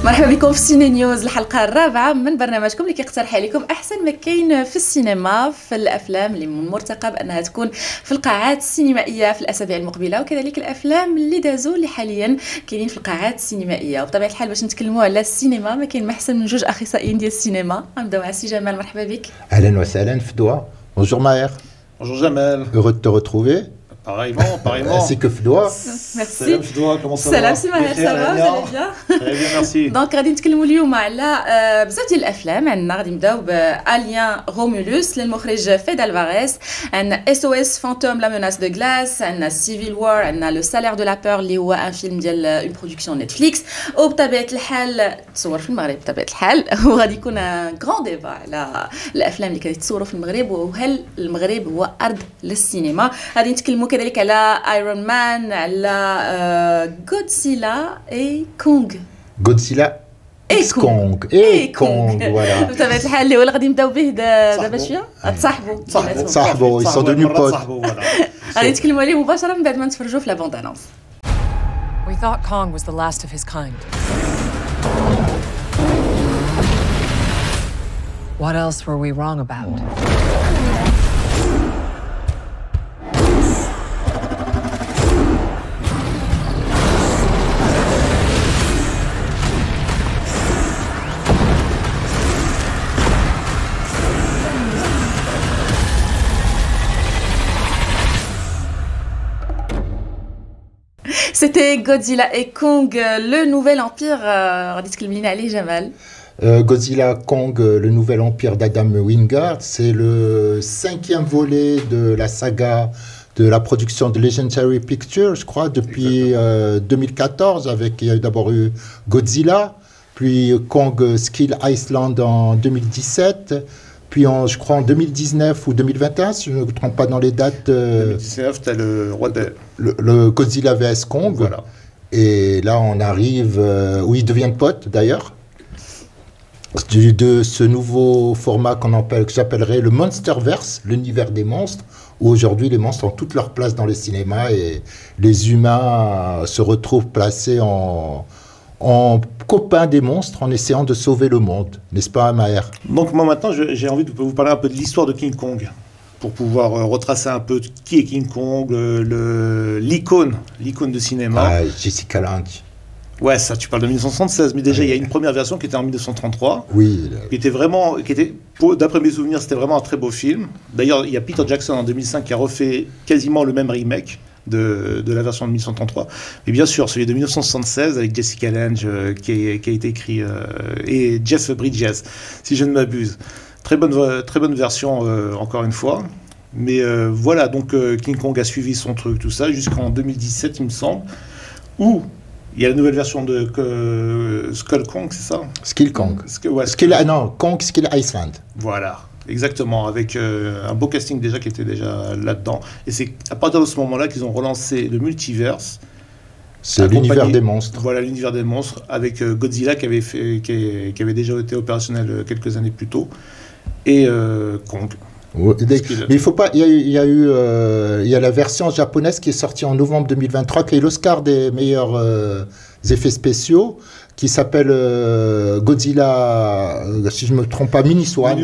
مرحبا بكم في سيني نيوز الحلقه الرابعه من برنامجكم اللي كيقترح عليكم احسن ما كاين في السينما في الافلام اللي من المرتقب انها تكون في القاعات السينمائيه في الاسابيع المقبله، وكذلك الافلام اللي دازوا اللي حاليا كاينين في القاعات السينمائيه. وبطبيعه الحال باش نتكلموا على السينما ما كاين ما احسن من جوج اخصائيين ديال السينما. غنبداو مع سي جمال، مرحبا بك. اهلا وسهلا فدوى. Bonjour Maher. Bonjour Jamel. Heureux de te retrouver. Pareillement, pareillement. Ainsi que Fdoua. Merci. Salam Fdoua, comment ça va? Salam سي ماهر، ça va, vous allez bien? Très bien, merci. دونك غادي نتكلموا اليوم على بزاف ديال الافلام. عندنا غادي نبداو بأليان رومولوس للمخرج فيد الفاريز، عندنا SOS فانتوم لا ميناس دو غلاس، عندنا سيفيل وار، عندنا لو سالير دو لا بور اللي هو ان فيلم ديال اون برودكسيون نتفليكس، وبطبيعه الحال تصور في المغرب بطبيعه الحال. وغادي يكون ان غران ديبا على الافلام اللي كيتصوروا في المغرب وهل المغرب هو ارض للسينما. غادي نتكلموا كذلك على ايرون مان، على غودزيلا اي كونغ. Godzilla X Kong et Kong, voilà. بطبيعه الحال اللي هو اللي غادي نبداو به دابا شويه تصاحبوا ils sont devenus potes. غادي نتكلموا عليه مباشره من بعد ما نتفرجوا في لا بوند انونس. We thought Kong was the last of his kind. What else were we wrong about? C'était Godzilla et Kong, le nouvel empire. غادي تكلم لينا عليه جمال. Godzilla Kong, le nouvel empire d'Adam Wingard, c'est le 5e volet de la saga de la production de Legendary Pictures, je crois, depuis 2014. Il y a d'abord eu Godzilla, puis Kong Skull Island en 2017. Puis je crois en 2019 ou 2021, si je ne me trompe pas dans les dates. 2019, tu as le roi de... Le Godzilla vs Kong. Voilà. Et là, on arrive où ils deviennent potes d'ailleurs. De ce nouveau format que j'appellerais le Monsterverse, l'univers des monstres, où aujourd'hui les monstres ont toute leur place dans les cinémas et les humains se retrouvent placés en copains des monstres en essayant de sauver le monde, n'est-ce pas Maher? Donc moi maintenant j'ai envie de vous parler un peu de l'histoire de King Kong pour pouvoir retracer un peu qui est King Kong, l'icône de cinéma. Ah, Jessica Lange. Ouais, ça tu parles de 1976, mais déjà il y a une première version qui était en 1933. Oui. Qui était vraiment, d'après mes souvenirs, c'était vraiment un très beau film. D'ailleurs, il y a Peter Jackson en 2005 qui a refait quasiment le même remake de la version de 1933. Mais bien sûr, celui de 1976 avec Jessica Lange qui a été écrit et Jeff Bridges, si je ne m'abuse. Très bonne version encore une fois. Mais voilà, donc King Kong a suivi son truc, tout ça, jusqu'en 2017, il me semble, où il y a la nouvelle version de Skull Kong, c'est ça? Skull Kong. Kong Skull Island. Voilà. Exactement, avec un beau casting déjà qui était déjà là-dedans. Et c'est à partir de ce moment-là qu'ils ont relancé le multiverse. C'est l'univers des monstres. Voilà, l'univers des monstres, avec Godzilla qui avait déjà été opérationnel quelques années plus tôt, et Kong. Mais il faut pas. Il y a la version japonaise qui est sortie en novembre 2023, qui a eu l'Oscar des meilleurs effets spéciaux, qui s'appelle Godzilla, si je ne me trompe pas, Mini-Swan.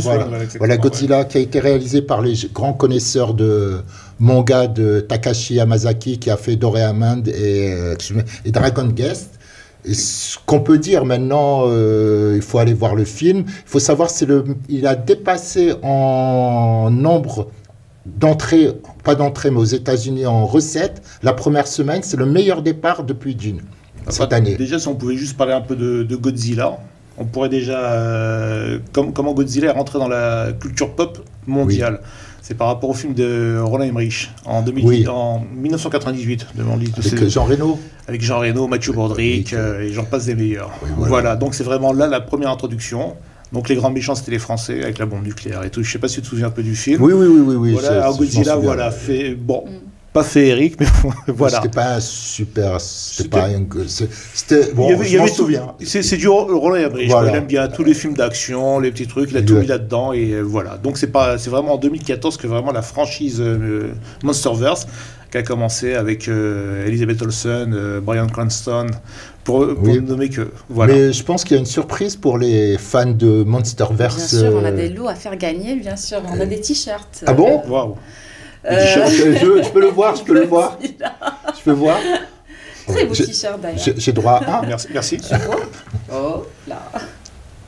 Voilà, Godzilla, qui a été réalisé par les grands connaisseurs de manga de Takashi Yamazaki, qui a fait Doraemon et Dragon Guest. Et ce qu'on peut dire maintenant, il faut aller voir le film. Il faut savoir, il a dépassé en nombre d'entrées, pas d'entrées, mais aux États-Unis en recettes. La première semaine, c'est le meilleur départ depuis Dune. Cette année. Déjà, si on pouvait juste parler un peu de Godzilla, on pourrait déjà... comment Godzilla est rentré dans la culture pop mondiale. Oui. C'est par rapport au film de Roland Emmerich en 1998. Avec Jean Reno. Avec Jean Reno, Mathieu Broderick, et j'en passe des meilleurs. Oui, voilà, donc c'est vraiment là la première introduction. Donc les grands méchants, c'était les Français, avec la bombe nucléaire et tout. Je ne sais pas si tu te souviens un peu du film. Oui. Voilà, Godzilla, voilà, fait... Bon... pas féerique, mais voilà. C'était pas un super. C'était pas un. C'était. Bon, il y avait tout bien. C'est du Roland Emmerich. Voilà. Il aime bien tous les films d'action, les petits trucs, il a tout mis là-dedans et voilà. Donc c'est vraiment en 2014 que vraiment la franchise Monsterverse qui a commencé avec Elizabeth Olsen, Bryan Cranston, pour ne nommer que. Voilà. Mais je pense qu'il y a une surprise pour les fans de Monsterverse. Bien sûr, on a des lots à faire gagner, bien sûr. On a des t-shirts. Ah bon? Waouh. Je peux le voir, je peux le voir. Je peux voir. Très beau t-shirt d'ailleurs. J'ai droit à un. Merci. Oh, là.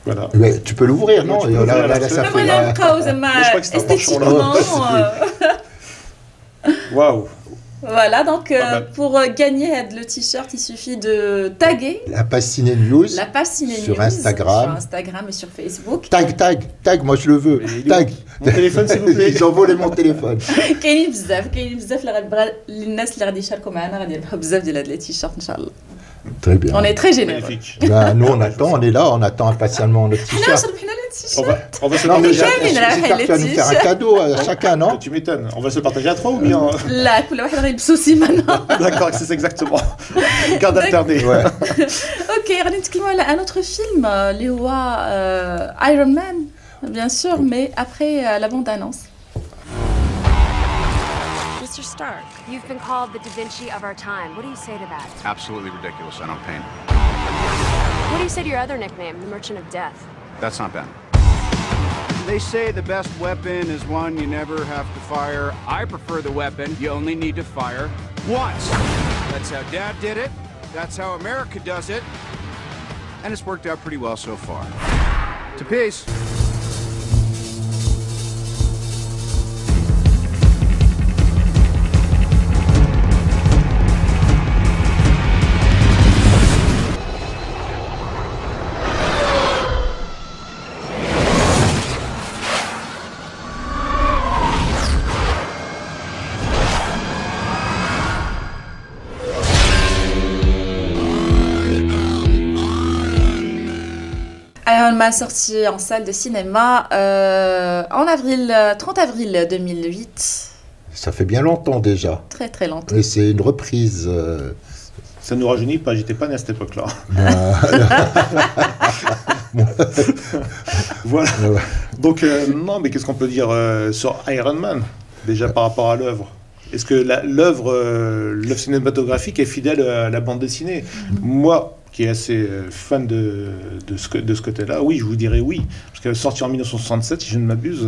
Voilà. Mais tu peux l'ouvrir, non? Là, ça fait. Je crois que c'est un penchant, Waouh. Voilà, donc pour gagner le t-shirt, il suffit de taguer La page Ciné News sur Instagram et sur Facebook. Tag, moi je le veux. Tag. Mon téléphone, s'il vous plaît. Ils ont volé mon téléphone. كاينين بزاف الناس اللي غادي يشاركوا معنا غادي يربحوا بزاف ديال هاد لي تيشيرت ان شاء الله. Très bien. On est très généreux. Magnifique. Ben, nous on est là, on attend impatiemment notre t-shirt. On va se Non, mais partager. j'espère que tu vas nous faire un cadeau à chacun, non? Tu m'étonnes. On va se partir à 3 ou bien لا كل واحد غيلبسو سيمانه. D'accord, c'est exactement. Garde alternée. Ouais. اوكي غادي نتكلموا على ان autre film اللي هو Iron Man bien sûr mais après la bande annonce. Mr. Stark, you've been called the Da Vinci of our time. What do you say to that? Absolutely ridiculous. I don't paint. What do you say to your other nickname, the Merchant of Death? That's not bad. They say the best weapon is one you never have to fire. I prefer the weapon you only need to fire once. That's how Dad did it. That's how America does it. And it's worked out pretty well so far. To peace. Iron Man sorti en salle de cinéma en 30 avril 2008. Ça fait bien longtemps déjà. Très très longtemps. Et c'est une reprise. Ça nous rajeunit pas, j'étais pas né à cette époque-là. Voilà. Donc, non, mais qu'est-ce qu'on peut dire sur Iron Man, déjà par rapport à l'œuvre? Est-ce que l'œuvre cinématographique est fidèle à la bande dessinée? Moi, qui est assez fan de ce côté-là, oui, je vous dirais oui. Parce qu'elle est sortie en 1967, si je ne m'abuse.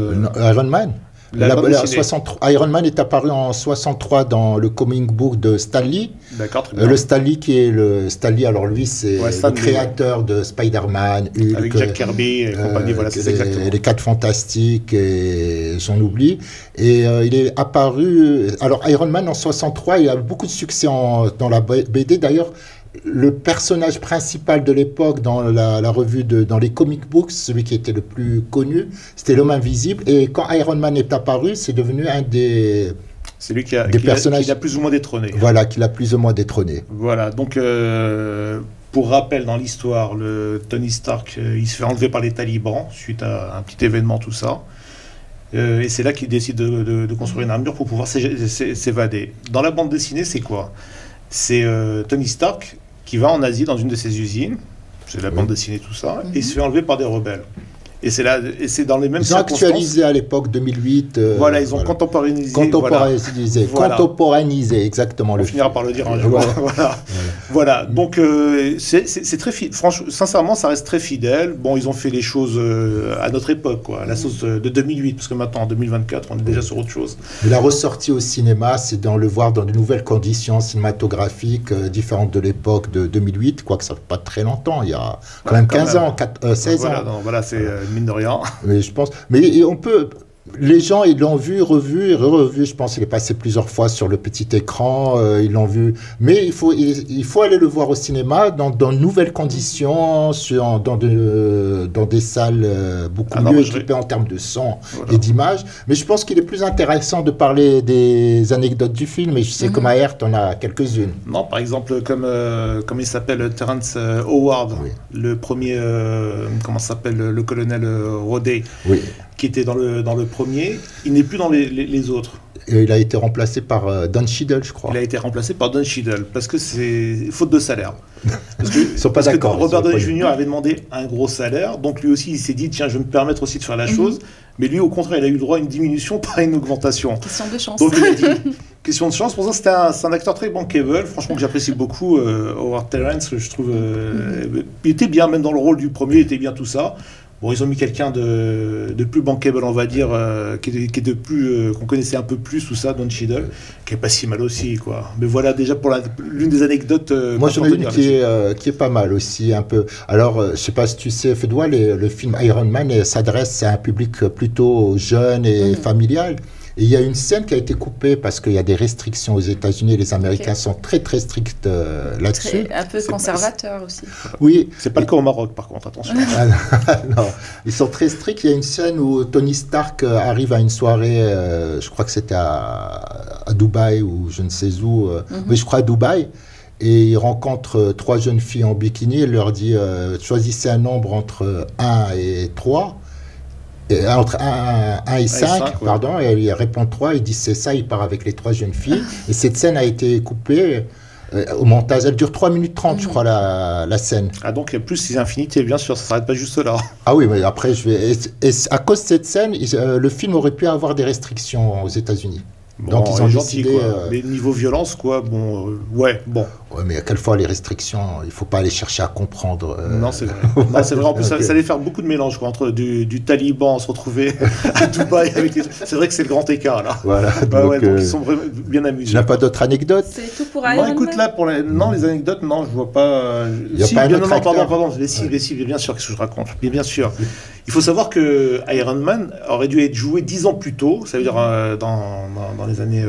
Iron Man Iron Man est apparu en 63 dans le comic book de Stan Lee. D'accord, très bien. Le Stan Lee qui est le Stan Lee, alors lui c'est le créateur de Spider-Man, Hulk, avec Jack Kirby et compagnie, voilà, c'est exactement. Les 4 Fantastiques et j'en oublie. Et il est apparu. Alors Iron Man en 63, il a beaucoup de succès dans la BD d'ailleurs. Le personnage principal de l'époque dans la revue, dans les comic books, celui qui était le plus connu, c'était l'homme invisible. Et quand Iron Man est apparu, c'est devenu un des... C'est lui qui l'a plus ou moins détrôné. Voilà, qui l'a plus ou moins détrôné. Voilà, donc pour rappel dans l'histoire, le Tony Stark, il se fait enlever par les talibans suite à un petit événement, tout ça. Et c'est là qu'il décide de construire une armure pour pouvoir s'évader. Dans la bande dessinée, c'est quoi? C'est Tony Stark qui va en Asie dans une de ses usines, c'est la bande dessinée, tout ça, et il se fait enlever par des rebelles. Et c'est dans les mêmes circonstances. Ils ont actualisé à l'époque 200008. Voilà, ils ont contemporanisé. Contemporanisé, exactement. On finira par le dire un jour. Voilà. Donc, c'est très fidèle. Franchement, sincèrement, ça reste très fidèle. Bon, ils ont fait les choses à notre époque, quoi, à la sauce de 2008, parce que maintenant, en 2024, on est déjà sur autre chose. Mais la ressortie au cinéma, c'est le voir dans de nouvelles conditions cinématographiques différentes de l'époque de 2008, quoique ça ne fait pas très longtemps, il y a quand même 15 ans, 16 ans. Voilà, c'est... mine de rien. Mais je pense, mais on peut, les gens ils l'ont vu, revu et revu. Je pense qu'il est passé plusieurs fois sur le petit écran. Ils l'ont vu, mais il faut aller le voir au cinéma dans de nouvelles conditions, dans des salles beaucoup mieux équipées en termes de son et d'image. Mais je pense qu'il est plus intéressant de parler des anecdotes du film. Et je sais que Maher t'en a quelques-unes. Non, par exemple comme il s'appelle Terrence Howard, le premier, comment s'appelle le colonel Rodé. Oui. Qui était dans le premier, il n'est plus dans les autres. Et il a été remplacé par Don Cheadle, je crois. Il a été remplacé par Don Cheadle parce que c'est faute de salaire. Parce que, ils sont pas d'accord. Robert Downey Jr. avait demandé un gros salaire, donc lui aussi il s'est dit tiens je vais me permettre aussi de faire la chose, mais lui au contraire il a eu le droit à une diminution, pas à une augmentation. Question de chance. Donc il a dit question de chance. Pour ça c'est un acteur très bankable, franchement que j'apprécie beaucoup. Howard Terrence, je trouve il était bien, même dans le rôle du premier il était bien tout ça. Bon, ils ont mis quelqu'un de plus bankable, on va dire, qui est de plus qu'on connaissait un peu plus, tout ça, Don Cheadle, qui est pas si mal aussi, quoi. Mais voilà déjà pour l'une des anecdotes. Moi, j'en ai une qui est pas mal aussi, un peu. Alors, je sais pas si tu sais, Fedwa, le film Iron Man s'adresse à un public plutôt jeune et familial. Et il y a une scène qui a été coupée parce qu'il y a des restrictions aux États-Unis. Les Américains sont très très stricts là-dessus. Un peu conservateurs aussi. Oui. C'est pas le cas au Maroc, par contre, attention. Non, ils sont très stricts. Il y a une scène où Tony Stark arrive à une soirée, je crois que c'était à Dubaï ou je ne sais où, mais je crois à Dubaï. Et il rencontre 3 jeunes filles en bikini. Il leur dit choisissez un nombre entre 1 et 3. Entre 1 et 5, pardon, et il répond 3, il dit c'est ça, il part avec les 3 jeunes filles. Et cette scène a été coupée au montage, elle dure 3 minutes 30, je crois, la scène. Ah, donc il y a plus les infinités, bien sûr, ça ne s'arrête pas juste là. Ah oui, mais après, à cause de cette scène, le film aurait pu avoir des restrictions aux États-Unis. Bon, donc ils ont décidé. Mais niveau violence, quoi, bon, ouais, bon. Ouais, mais quelquefois les restrictions, il ne faut pas aller chercher à comprendre. Non, c'est vrai. Non, c'est vrai. En plus, okay. ça allait faire beaucoup de mélange, quoi, entre du Taliban, se retrouver à Dubaï avec les... C'est vrai que c'est le grand écart, là. Voilà. Donc ils sont vraiment bien amusés. Tu n'as pas d'autres anecdotes? C'est tout pour Iron Man. Écoute, là, non, les anecdotes, non, je vois pas. Il y a pas un autre pardon. Bien sûr, qu'est-ce que je raconte? Bien sûr. Il faut savoir que Iron Man aurait dû être joué 10 ans plus tôt, ça veut dire dans les années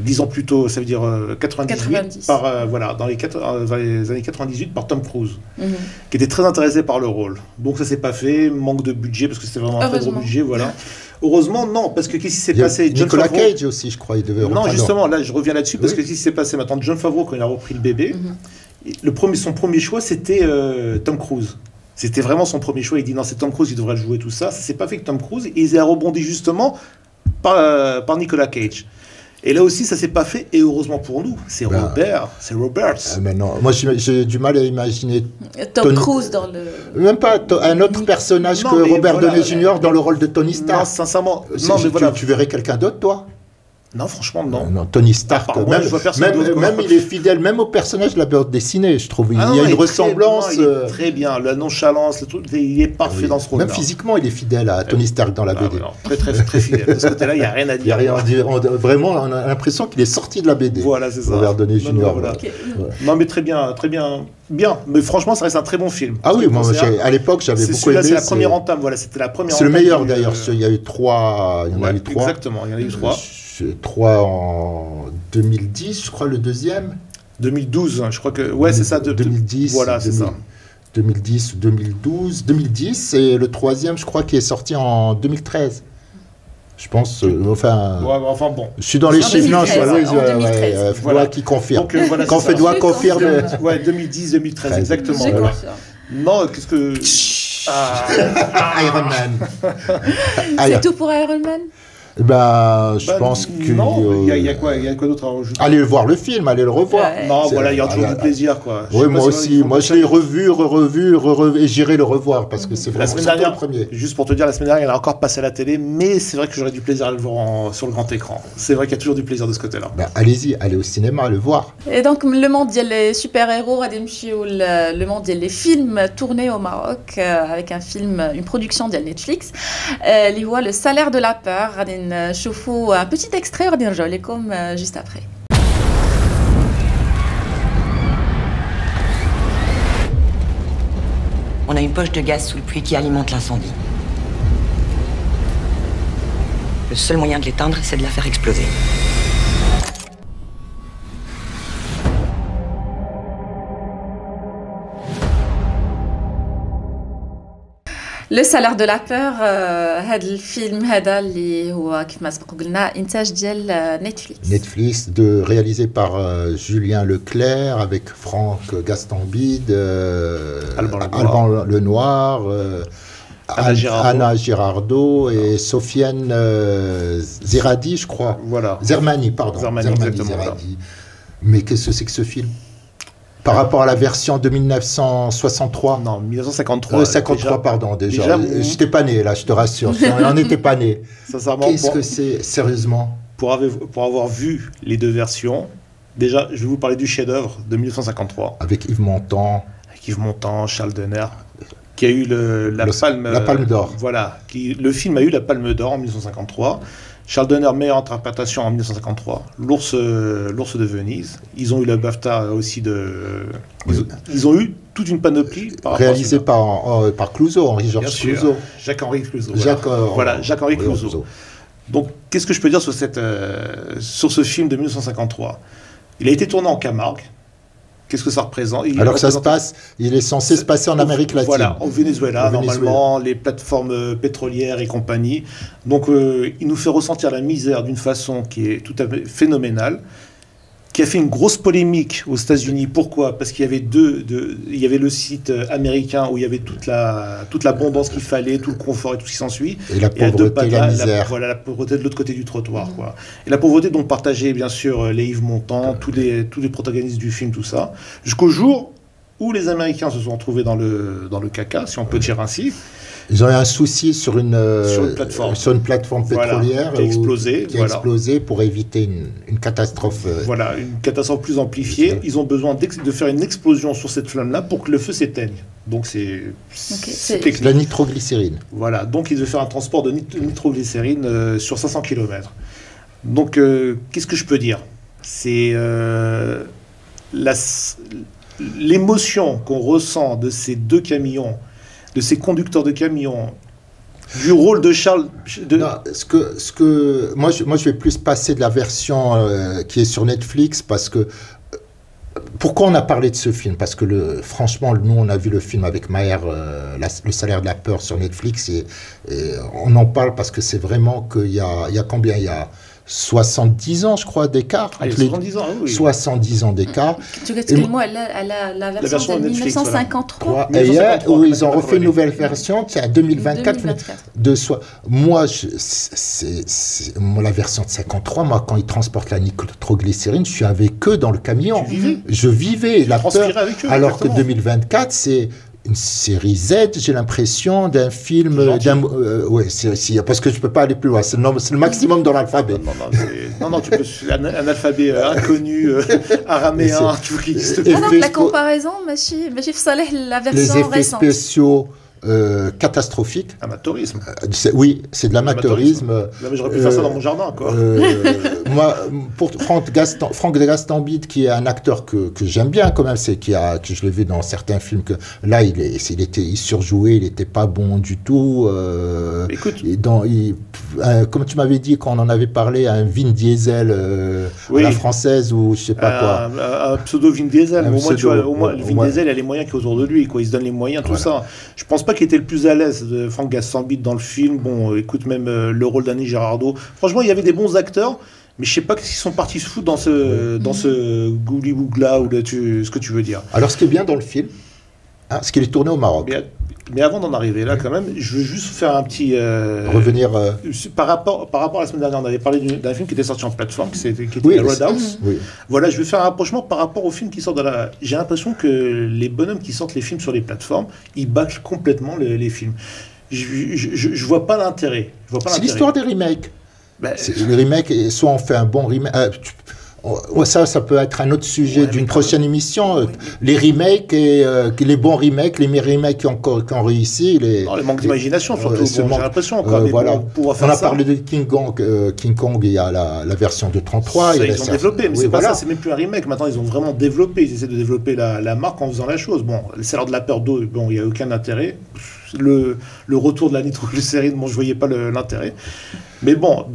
10 ans plus tôt, ça veut dire 90. Par dans les années 98 par Tom Cruise, qui était très intéressé par le rôle. Donc ça s'est pas fait, manque de budget parce que c'était vraiment un très gros budget, voilà. Heureusement, non, parce que qu'est-ce qui s'est passé? Nicolas Cage aussi, je crois, il devait reprendre. Non, justement, là, je reviens là-dessus parce que qu'est-ce qui s'est passé maintenant? John Favreau, quand il a repris le bébé, son premier choix, c'était Tom Cruise. C'était vraiment son premier choix. Il dit non, c'est Tom Cruise, il devrait le jouer, tout ça. Ça s'est pas fait que Tom Cruise. Et il a rebondi justement par Nicolas Cage. Et là aussi, ça s'est pas fait. Et heureusement pour nous, c'est Roberts. Mais non, moi j'ai du mal à imaginer Tom Cruise dans le. Même pas un autre personnage que Robert Downey Jr. dans le rôle de Tony Stark. Non, sincèrement. Non, mais voilà. Tu verrais quelqu'un d'autre, toi? Non, franchement, non. Non, Tony Stark, même il est fidèle, même au personnage de la bande dessinée, je trouve. Il y a une ressemblance. Il est très bien, la nonchalance, le truc, il est parfait dans ce rôle-là. Même physiquement, il est fidèle à Tony Stark dans la BD. Non, très fidèle. De ce côté-là, il n'y a rien à dire. Il y a rien à dire. Vraiment, on a l'impression qu'il est sorti de la BD. Voilà, c'est ça. Robert Downey Jr. Non, mais très bien. Bien, mais franchement, ça reste un très bon film. Ah oui, moi, à l'époque, j'avais beaucoup aimé. C'est la première entame, voilà, c'était la première. C'est le meilleur d'ailleurs. Il y a eu 3. Il y en a eu 3. Exactement, il y en a eu 3. 3 en 2010, je crois, le deuxième. 2012, je crois que. Ouais, c'est ça. 2010. Voilà, c'est ça. 2010 ou 2012. 2010, et le troisième, je crois, qui est sorti en 2013. Je pense, enfin. Ouais, enfin bon. Je suis dans les chiffres, non, voilà, qui confirme. Donc, quand Fedwa confirme. Ouais, 2010-2013, exactement. Voilà. Non, qu'est-ce que. Iron Man. C'est tout pour Iron Man? Je pense que. Non, il y a quoi d'autre à rajouter? Allez voir le film, allez le revoir. Non, voilà, il y a toujours du plaisir, quoi. Oui, moi aussi. Moi, je l'ai revu, et j'irai le revoir parce que c'est vraiment le premier. Juste pour te dire, la semaine dernière, il a encore passé à la télé, mais c'est vrai que j'aurais du plaisir à le voir sur le grand écran. C'est vrai qu'il y a toujours du plaisir de ce côté-là. Allez-y, allez au cinéma, le voir. Et donc, le monde des super-héros, le monde des films tournés au Maroc, avec une production de Netflix, il voit Le salaire de la peur. نشوفوا un petit extrait وغادي نرجعوا لكم juste après. On a une poche de gaz sous le puits qui alimente l'incendie. Le seul moyen de l'éteindre, c'est de la faire exploser. Le salaire de la peur, هذا الفيلم هذا اللي هو كيف سبق قلنا إنتاج ديال Netflix réalisé par Julien Leclerc avec Franck Gastambide, Alban Lenoir, Anna Girardot et Sofiane Zeradi, je crois. Voilà. Zermani, pardon. Zermani, exactement. Mais qu'est-ce que c'est que ce film? Par rapport à la version de 1963? Non, 1953. 53, pardon, déjà. J'étais pas né, là, je te rassure. On n'était pas né. Qu'est-ce que c'est, sérieusement? Pour avoir vu les deux versions, déjà, je vais vous parler du chef-d'œuvre de 1953. Avec Yves Montand. Charles Denner, qui a eu la Palme d'Or. Voilà. Le film a eu la Palme d'Or en 1953. Charles Denner, meilleure interprétation en 1953. L'ours de Venise. Ils ont eu la BAFTA aussi Ils ont eu toute une panoplie. Réalisé par Clouzot, Henri-Georges Clouzot. Jacques-Henri Clouzot. Jacques-Henri Clouzot. Donc, qu'est-ce que je peux dire sur ce film de 1953? Il a été tourné en Camargue. Qu'est-ce que ça représente? Il est censé se passer en Amérique latine. Voilà, au Venezuela, normalement, les plateformes pétrolières et compagnie. Donc, il nous fait ressentir la misère d'une façon qui est tout à fait phénoménale, qui a fait une grosse polémique aux États-Unis. Pourquoi? Parce qu'il y avait il y avait le site américain où il y avait toute l'abondance qu'il fallait, tout le confort et tout ce qui s'ensuit. Et la pauvreté, la misère. Voilà, la pauvreté de l'autre côté du trottoir, quoi. Et la pauvreté dont partageaient bien sûr les Yves Montand, tous les protagonistes du film, tout ça, jusqu'au jour où les Américains se sont retrouvés dans le caca, si on peut dire ainsi. Ils ont eu un souci sur une plateforme pétrolière qui a explosé, pour éviter une catastrophe. Voilà, une catastrophe plus amplifiée. Ils ont besoin de faire une explosion sur cette flamme-là pour que le feu s'éteigne. Donc c'est de la nitroglycérine. Voilà, donc ils devaient faire un transport de nitroglycérine sur 500 km. Donc qu'est-ce que je peux dire? C'est l'émotion qu'on ressent de ces deux camions, de ces conducteurs de camions, du rôle de Charles... Moi, je vais plus passer de la version qui est sur Netflix, parce que... Pourquoi on a parlé de ce film? Parce que franchement, nous, on a vu le film avec Maher, Le salaire de la peur sur Netflix, et on en parle parce que c'est vraiment qu'il y a combien? Il y a 70 ans, je crois, d'écart. 70 ans, oui. 70 ans d'écart. Tu expliques-moi la version de Netflix, 1953. Voilà. Et hier, où ils ont refait une nouvelle version, qui est à 2024. Moi, la version de 53, moi, quand ils transportent la nitroglycérine, je suis avec eux dans le camion. Je vivais la peur. Alors que 2024, c'est une série Z, j'ai l'impression, d'un film... parce que je ne peux pas aller plus loin. C'est le maximum dans l'alphabet. Non, tu peux... Un alphabet inconnu, araméen, tout qui existe. Donc la comparaison, la version récente. Les effets récente. spéciaux catastrophique. Amateurisme. Oui, c'est de l'amateurisme. Là, mais j'aurais pu faire ça dans mon jardin, quoi. Moi, pour Franck de Gastambide, qui est un acteur que j'aime bien quand même, que je l'ai vu dans certains films, que là, il surjouait, il n'était pas bon du tout. Écoute, comme tu m'avais dit quand on en avait parlé, un Vin Diesel à la française ou je sais pas quoi. Un pseudo Vin Diesel. Au moins, Vin Diesel a les moyens qu'il y a autour de lui, quoi. Il se donne les moyens, tout ça. Je pense pas qu'il était le plus à l'aise de Franck Gastambide dans le film. Bon, écoute, même le rôle d'Annie Girardot. Franchement, il y avait des bons acteurs, mais je sais pas qu'est-ce qu'ils sont partis se foutre dans ce gouli-bougla ou ce que tu veux dire. Alors, ce qui est bien dans le film, c'est qu'il est tourné au Maroc. Mais avant d'en arriver là, quand même, je veux juste faire un petit... revenir... Par rapport à la semaine dernière, on avait parlé d'un film qui était sorti en plateforme, qui était Roadhouse. Oui. Voilà, je vais faire un rapprochement par rapport aux films qui sortent de la... J'ai l'impression que les bonhommes qui sortent les films sur les plateformes, ils bâclent complètement les films. Je vois pas l'intérêt. C'est l'histoire des remakes. Les remakes, soit on fait un bon remake... ça peut être un autre sujet d'une prochaine émission. Les remakes, les bons remakes, les remakes qui ont réussi. Les manques d'imagination, surtout. J'ai l'impression. Voilà. On a parlé de King Kong, il y a la version de 33. Ça, ils ont développé, mais c'est pas ça, c'est même plus un remake. Maintenant, ils ont vraiment développé. Ils essaient de développer la marque en faisant la chose. Bon, le salaire de la peur d'eau, il n'y a aucun intérêt. Le retour de la nitroglycérine, je ne voyais pas l'intérêt. Mais bon,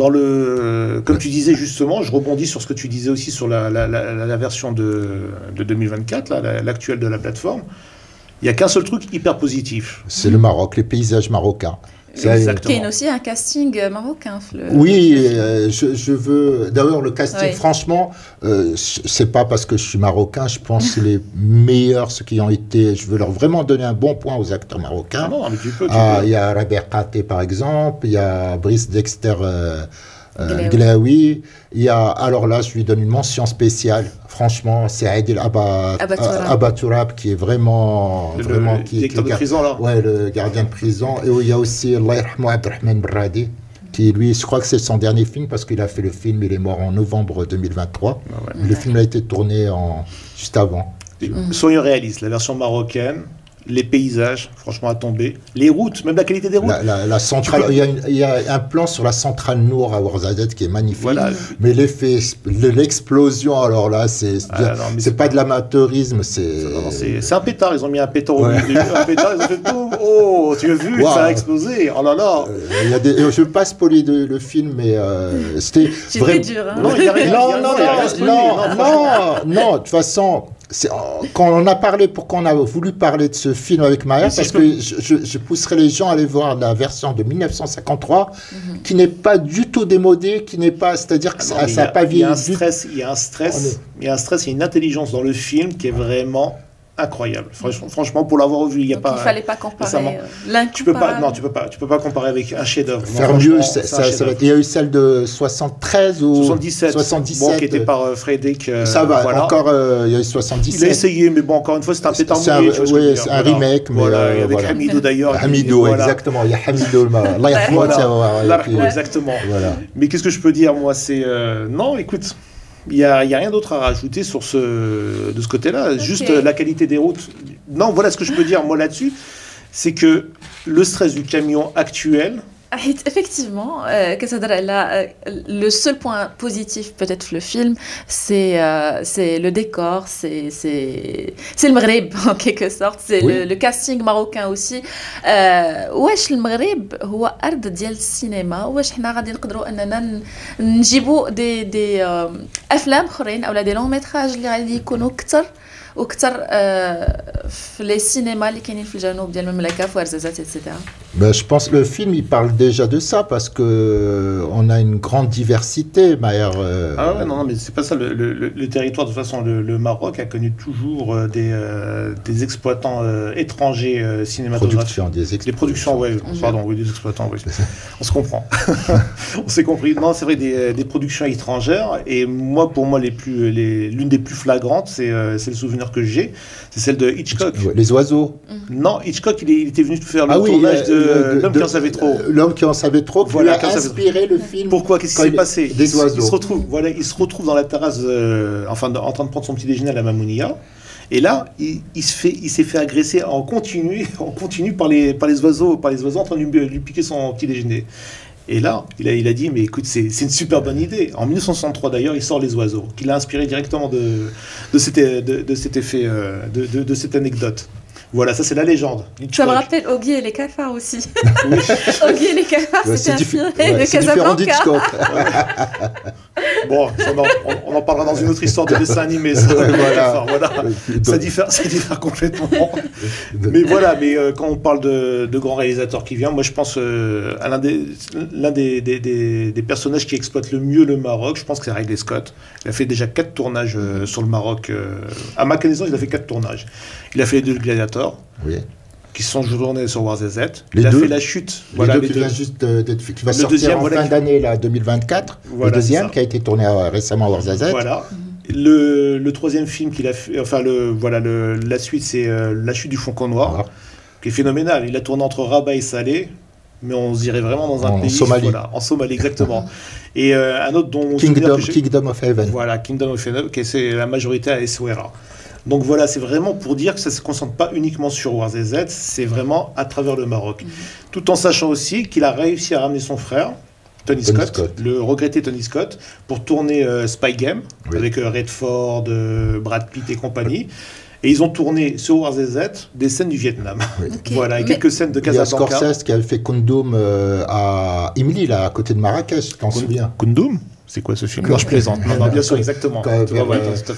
comme tu disais justement, je rebondis sur ce que tu disais aussi sur la version de 2024, l'actuelle de la plateforme. Il n'y a qu'un seul truc hyper positif. C'est le Maroc, les paysages marocains. Il y a aussi un casting marocain. Oui, je veux... D'ailleurs, le casting, franchement, c'est pas parce que je suis marocain, je pense que les meilleurs, ceux qui ont été... Je veux leur vraiment donner un bon point aux acteurs marocains. Ah non, mais tu peux. Il y a Rabia Kate, par exemple, il y a Brice Dexter... Glaoui. Il y a, alors là, je lui donne une mention spéciale. Franchement, c'est Adil Abatourab qui est vraiment... le directeur de prison, là. Ouais, le gardien de prison. Et il y a aussi Allah Yarhamou Abdelrahman Bradi, qui lui, je crois que c'est son dernier film parce qu'il a fait le film, il est mort en novembre 2023. Ah ouais. Le film a été tourné juste avant. Soyons réalistes, la version marocaine, les paysages, franchement, à tomber. Les routes, même la qualité des routes. La centrale, il y a un plan sur la centrale Nour à Ouarzazate qui est magnifique. Voilà. Mais l'effet, l'explosion, alors là, c'est pas de l'amateurisme, c'est un pétard. Ils ont mis un pétard au milieu. Un pétard, ils ont fait boum. Oh, tu as vu, ça a explosé. Oh là là. Je ne veux pas spoiler le film, mais c'était vraiment dur. Hein. Non, de toute façon. Quand on a parlé, pourquoi on a voulu parler de ce film avec Maya, parce que je pousserais les gens à aller voir la version de 1953, qui n'est pas du tout démodée, qui n'est pas, c'est-à-dire que ça n'a pas vieilli. Il y a un stress, il y a une intelligence dans le film qui est vraiment incroyable. Franchement, pour l'avoir revu, il ne fallait pas comparer tu peux pas comparer avec un chef-d'œuvre. Faire mieux, il y a eu celle de 73 ou 77, bon, qui était par Frédéric. Ça va, voilà. Encore, il y a eu 77. Il a essayé, mais bon, encore une fois, c'est un pétard mouillé. Oui, c'est un remake. Voilà, avec Hamidou d'ailleurs. Hamidou, exactement. Il y a Hamidou, exactement. Mais qu'est-ce que je peux dire, moi, c'est... Non, écoute... Il n'y a rien d'autre à rajouter de ce côté-là. Okay. Juste la qualité des routes. Non, voilà ce que je peux dire, moi, là-dessus. C'est que le stress du camion actuel... Effectivement, le seul point positif peut-être le film, c'est le décor, c'est le Maghreb en quelque sorte, c'est le casting marocain aussi. واش المغرب هو أرض ديال السينما، واش حنا غادي نقدروا أننا نجيبوا دي أفلام أخرين أو دي لون ميتراج اللي غادي يكونوا وكثر في les cinémas اللي كاينين في الجنوب ديال المملكه في ورزازات etc. Je pense que le film il parle déjà de ça parce que on a une grande diversité. Ah ouais, non, mais c'est pas ça. Le territoire, de toute façon, le Maroc a connu toujours des exploitants étrangers cinématographiques. Des productions, ouais, pardon, oui, des exploitants, oui. On se comprend. On s'est compris. Non, c'est vrai, des productions étrangères. Et moi, pour moi, l'une des plus flagrantes, c'est le souvenir que j'ai, c'est celle de Hitchcock. Les oiseaux. Non, Hitchcock, il était venu faire le tournage de L'homme qui en savait trop. L'homme qui en savait trop, voilà, qui a inspiré le film. Pourquoi? Qu'est-ce qui s'est passé? Des oiseaux. Il se retrouve dans la terrasse, en train de prendre son petit déjeuner à la Mamounia. Et là, il s'est fait agresser en continu par les oiseaux en train de lui piquer son petit déjeuner. Et là, il a dit, mais écoute, c'est une super bonne idée. En 1963, d'ailleurs, il sort Les Oiseaux, qu'il a inspiré directement de cet effet, de cette anecdote. Voilà, ça c'est la légende. Ça me rappelle Oggy et les cafards aussi. Oggy et les cafards, c'était inspiré de Casablanca. Bon, on en parlera dans une autre histoire de dessin animé. Voilà. Ça diffère complètement. Mais voilà, quand on parle de grands réalisateurs qui viennent, moi je pense à l'un des personnages qui exploite le mieux le Maroc, je pense que c'est Ridley Scott. Il a fait déjà 4 tournages sur le Maroc. À ma connaissance, il a fait 4 tournages. Il a fait les 2 Gladiators. Oui. Qui sont tournés sur Ouarzazate. Il a fait La Chute. Voilà, qui va sortir en fin d'année, là, 2024. Voilà, le deuxième, qui a été tourné récemment à Ouarzazate. Voilà. Le troisième film qu'il a fait, enfin, la suite, c'est La Chute du Faucon Noir, qui est phénoménal. Il a tourné entre Rabat et Salé, mais on se dirait vraiment dans un pays. Somalie. Voilà, en Somalie, exactement. Et un autre dont Kingdom of Heaven. Voilà, Kingdom of Heaven, qui est la majorité à Essaouira. Donc voilà, c'est vraiment pour dire que ça ne se concentre pas uniquement sur Ouarzazate, c'est vraiment à travers le Maroc. Tout en sachant aussi qu'il a réussi à ramener son frère, Tony Scott, le regretté Tony Scott, pour tourner Spy Game, avec Redford, Brad Pitt et compagnie. Et ils ont tourné sur Ouarzazate des scènes du Vietnam. Voilà, et quelques scènes de Casablanca. Il y a Scorsese qui a fait Kundum à Imli, là, à côté de Marrakech, tu t'en souviens? Kundum? c'est quoi ce film? Non, je plaisante. Non, bien sûr, exactement.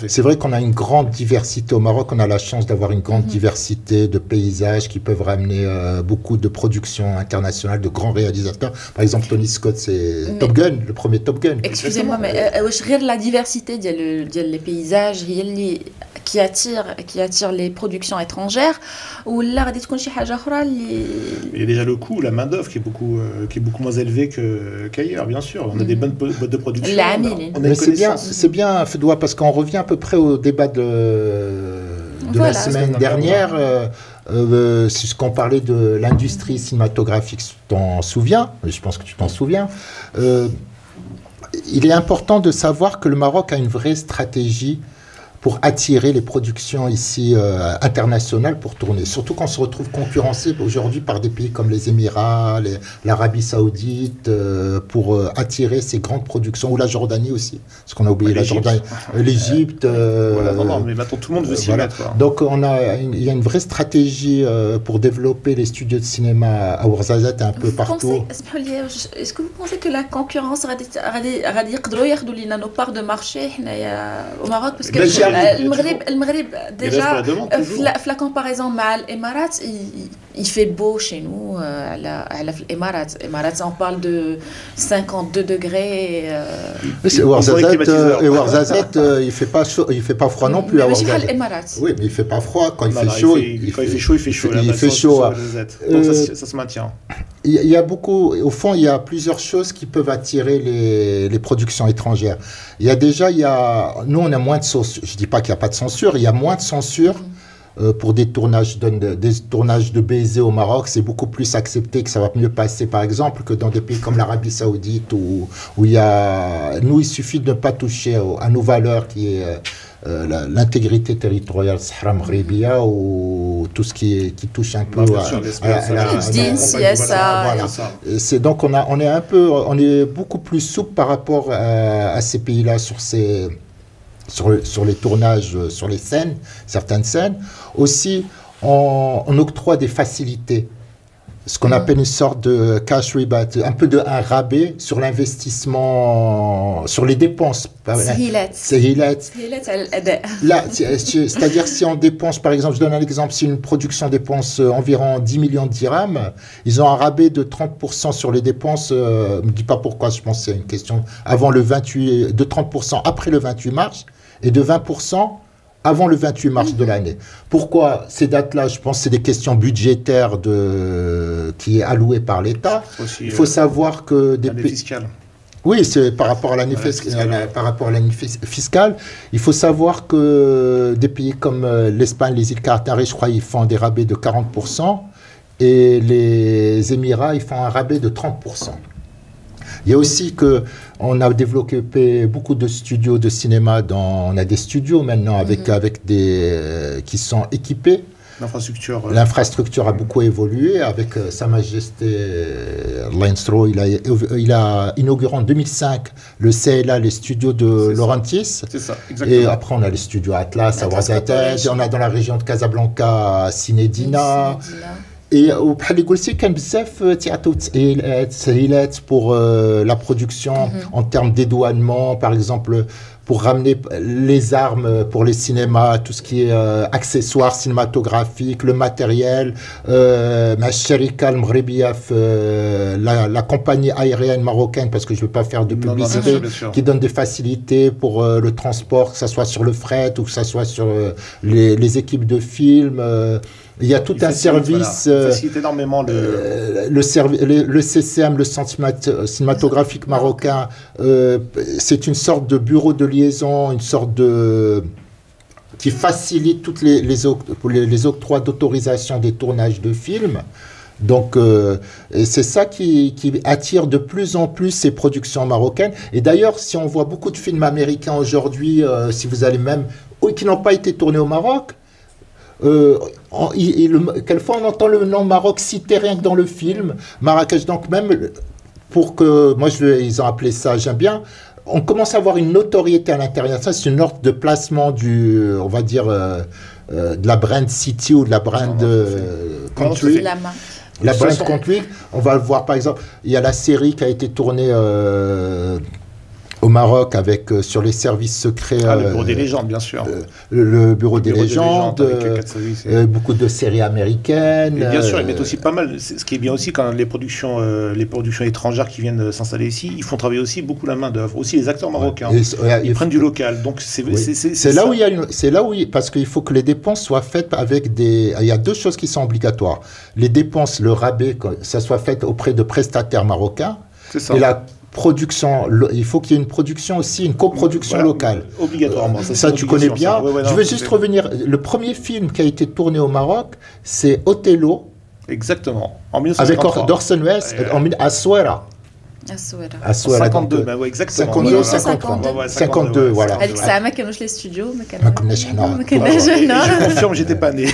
C'est vrai qu'on a une grande diversité au Maroc. On a la chance d'avoir une grande diversité de paysages qui peuvent ramener beaucoup de productions internationales, de grands réalisateurs. Par exemple, Tony Scott, c'est Top Gun, le premier Top Gun. Excusez-moi, mais la diversité des paysages qui attire les productions étrangères, ou là, il y a déjà le coût, la main-d'œuvre qui est beaucoup moins élevée qu'ailleurs, bien sûr. On a des bonnes boîtes de production. Mais c'est bien, Fedwa, parce qu'on revient à peu près au débat de la semaine dernière. C'est ce qu'on parlait de l'industrie cinématographique. Tu t'en souviens? Je pense que tu t'en souviens. Il est important de savoir que le Maroc a une vraie stratégie pour attirer les productions ici internationales pour tourner. Surtout qu'on se retrouve concurrencé aujourd'hui par des pays comme les Émirats, l'Arabie Saoudite, pour attirer ces grandes productions, ou la Jordanie aussi, parce qu'on a oublié la Jordanie, l'Égypte. Non, mais maintenant tout le monde veut s'y mettre. Donc il y a une vraie stratégie pour développer les studios de cinéma à Ouarzazate et un peu partout. Est-ce que vous pensez que la concurrence a nos parts de marché au Maroc? Parce que le Maghreb, déjà, la comparaison avec l'Émirat, il fait beau chez nous. L'Émirat, on parle de 52 degrés. Ouarzazate, il fait pas froid non plus à Ouarzazate. Oui, mais il fait pas froid. Quand il fait chaud, il fait chaud. Il fait chaud. Donc ça se maintient. Il y a beaucoup, au fond, il y a plusieurs choses qui peuvent attirer les productions étrangères. Nous, on a moins de censure. Je ne dis pas qu'il n'y a pas de censure, il y a moins de censure pour des tournages de baisers au Maroc. C'est beaucoup plus accepté, que ça va mieux passer, par exemple, que dans des pays comme l'Arabie Saoudite, où il suffit de ne pas toucher à nos valeurs, qui est l'intégrité territoriale Sahara Maghrebia, ou tout ce qui touche un peu donc on est beaucoup plus souple par rapport à ces pays-là sur les tournages, sur les scènes, certaines scènes. Aussi, on octroie des facilités, ce qu'on appelle une sorte de cash rebate, un rabais sur l'investissement, sur les dépenses. C'est-à-dire si on dépense, par exemple, je donne un exemple, si une production dépense environ 10 millions de dirhams, ils ont un rabais de 30% sur les dépenses, je ne dis pas pourquoi, je pense que c'est une question, de 30% après le 28 mars, et de 20% avant le 28 mars de l'année. Pourquoi ces dates-là? Je pense que c'est des questions budgétaires qui est allouée par l'État. Il faut savoir que des pays fiscales. Oui, c'est par rapport à l'année fiscale. Il faut savoir que des pays comme l'Espagne, les îles Canaries, je crois, ils font des rabais de 40%, et les Émirats, ils font un rabais de 30%. Il y a aussi qu'on a développé beaucoup de studios de cinéma. On a des studios maintenant avec qui sont équipés. L'infrastructure a beaucoup évolué avec Sa Majesté Leinstro. Il a inauguré en 2005 le CLA, les studios de Laurentis. C'est ça, exactement. Et après, on a les studios Atlas à Ouarzazate. On a dans la région de Casablanca, Cinédina. Et au Palais-Goulsi, il y a beaucoup de pour la production en termes dédouanement, par exemple, pour ramener les armes pour les cinémas, tout ce qui est accessoires cinématographiques, le matériel, la compagnie aérienne marocaine, parce que je ne veux pas faire de publicité, bien sûr. Qui donne des facilités pour le transport, que ce soit sur le fret ou que ce soit sur les équipes de films. Il y a tout un service. Il facilite énormément le CCM, le Centre cinématographique marocain. C'est une sorte de bureau de liaison, une sorte qui facilite toutes les octrois d'autorisation des tournages de films. Donc, c'est ça qui attire de plus en plus ces productions marocaines. Et d'ailleurs, si on voit beaucoup de films américains aujourd'hui, si vous allez même, qui n'ont pas été tournés au Maroc, quelquefois on entend le nom Maroc cité rien que dans le film Marrakech. Donc même pour que ils ont appelé ça, j'aime bien, on commence à avoir une notoriété à l'international. C'est une sorte de placement on va dire de la brand city ou de la brand country. La brand country, on va le voir par exemple, il y a la série qui a été tournée au Maroc avec sur les services secrets. Le Bureau des légendes, bien sûr. Le Bureau des légendes, avec beaucoup de séries américaines. Et bien sûr, ils mettent aussi pas mal. Ce qui est bien aussi quand les productions étrangères qui viennent s'installer ici, ils font travailler aussi beaucoup la main d'œuvre. Aussi les acteurs marocains. Ils prennent du local. Donc c'est là où il y a parce qu'il faut que les dépenses soient faites avec des. Il y a deux choses qui sont obligatoires. Les dépenses, le rabais, que ça soit fait auprès de prestataires marocains. C'est ça. Et la production, il faut qu'il y ait une production aussi, une coproduction locale. Obligatoirement. Ça tu connais bien. Je veux juste revenir. Le premier film qui a été tourné au Maroc, c'est Othello. Exactement. En 1953. Avec Orson Welles à Souera. À 52, bah ouais, exactement. 52, 52, voilà. Avec ça, ما كانوش les studios, ما كناش حنا. Je confirme, j'étais pas né.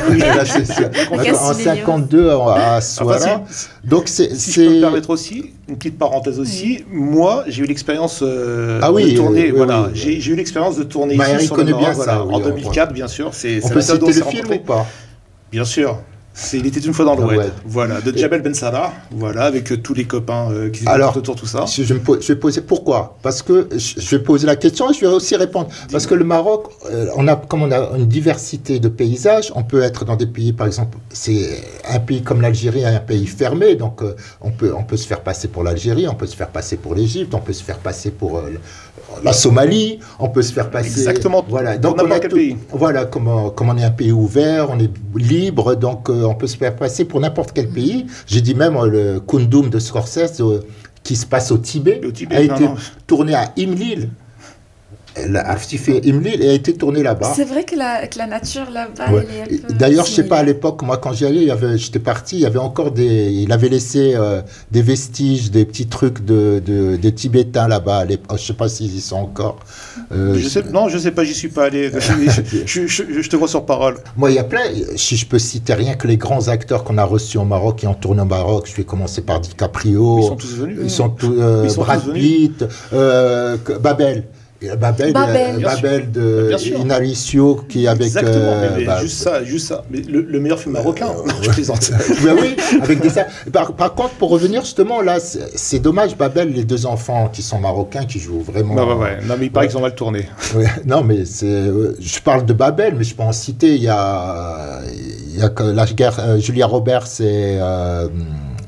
En 52 à Souera. Donc si je peux me permettre aussi, une petite parenthèse aussi, moi j'ai eu l'expérience de tourner, voilà, j'ai eu l'expérience de tourner ici sur le Maroc, en 2004 bien sûr. On peut citer le film ou pas? Bien sûr. Il était une fois dans l'Oued, voilà, de Djabel Ben Salah, voilà, avec tous les copains qui étaient tout autour, tout ça. Je vais poser pourquoi? Parce que je vais poser la question et je vais aussi répondre. Parce que le Maroc, comme on a une diversité de paysages, on peut être dans des pays, par exemple, c'est un pays comme l'Algérie, un pays fermé, donc on peut se faire passer pour l'Algérie, on peut se faire passer pour l'Égypte, on peut se faire passer pour la Somalie, on peut se faire passer. Exactement. Voilà. Donc on a quel pays. Voilà, comme on est un pays ouvert, on est libre, donc on peut se faire passer pour n'importe quel pays. J'ai dit même le Kundum de Scorsese qui se passe au Tibet, a été tourné à Imlil. Imlil et a été tourné là-bas. C'est vrai que la nature là-bas, elle est un peu. D'ailleurs, je sais pas, à l'époque, moi quand j'y allais, j'étais parti, il y avait encore il avait laissé des vestiges, des petits trucs des Tibétains là-bas. Je sais pas s'ils y sont encore. Non, je sais pas, j'y suis pas allé. je te vois sur parole. Moi, il y a plein. Si je peux citer rien que les grands acteurs qu'on a reçus au Maroc qui ont tourné au Maroc, je vais commencer par DiCaprio. Ils sont tous venus. Ils sont tous Brad Pitt, Babel de Inaricio qui est avec. Exactement, juste ça. Mais le meilleur film marocain, je plaisante. Oui, avec des. Par contre, pour revenir justement là, c'est dommage, Babel, les deux enfants qui sont marocains qui jouent vraiment. Non, mais il paraît qu'ils ont mal tourné. Non, mais je parle de Babel, mais je peux en citer. Il y a la guerre. Julia Roberts et.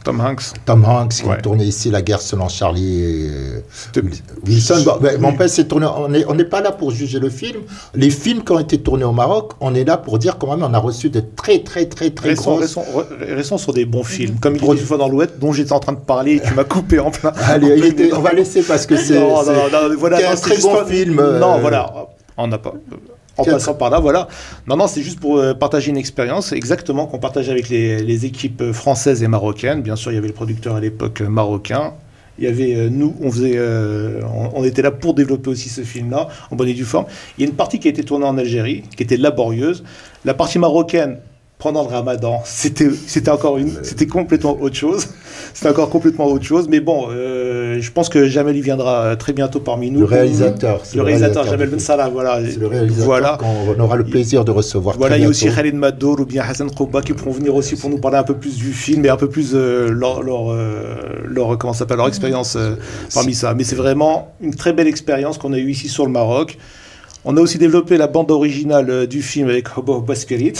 Tom Hanks qui ont tourné ici La guerre selon Charlie Wilson. Mon père s'est tourné. On n'est pas là pour juger le film. Les films qui ont été tournés au Maroc, on est là pour dire quand même on a reçu de très grosses. Restons sur des bons films. Comme il était une fois dans l'Ouest, dont j'étais en train de parler et tu m'as coupé en plein. Allez, on va laisser parce que c'est un très bon film. Non, voilà, on n'a pas. En passant par là, voilà. Non, c'est juste pour partager une expérience, exactement, qu'on partage avec les équipes françaises et marocaines. Bien sûr, il y avait le producteur à l'époque marocain. Il y avait nous, on était là pour développer aussi ce film-là, en bonne et due forme. Il y a une partie qui a été tournée en Algérie, qui était laborieuse. La partie marocaine, pendant le Ramadan, c'était complètement autre chose. C'était encore complètement autre chose. Mais bon, je pense que Jamel viendra très bientôt parmi nous. Le réalisateur Jamel Ben Salah, voilà. C'est le réalisateur qu'on aura le plaisir de recevoir. Voilà, il y a aussi Khalid Madour ou bien Hassan Kouba qui pourront venir aussi pour nous parler un peu plus du film et un peu plus leur expérience parmi ça. Mais c'est vraiment une très belle expérience qu'on a eue ici sur le Maroc. On a aussi développé la bande originale du film avec Hobo Spirit.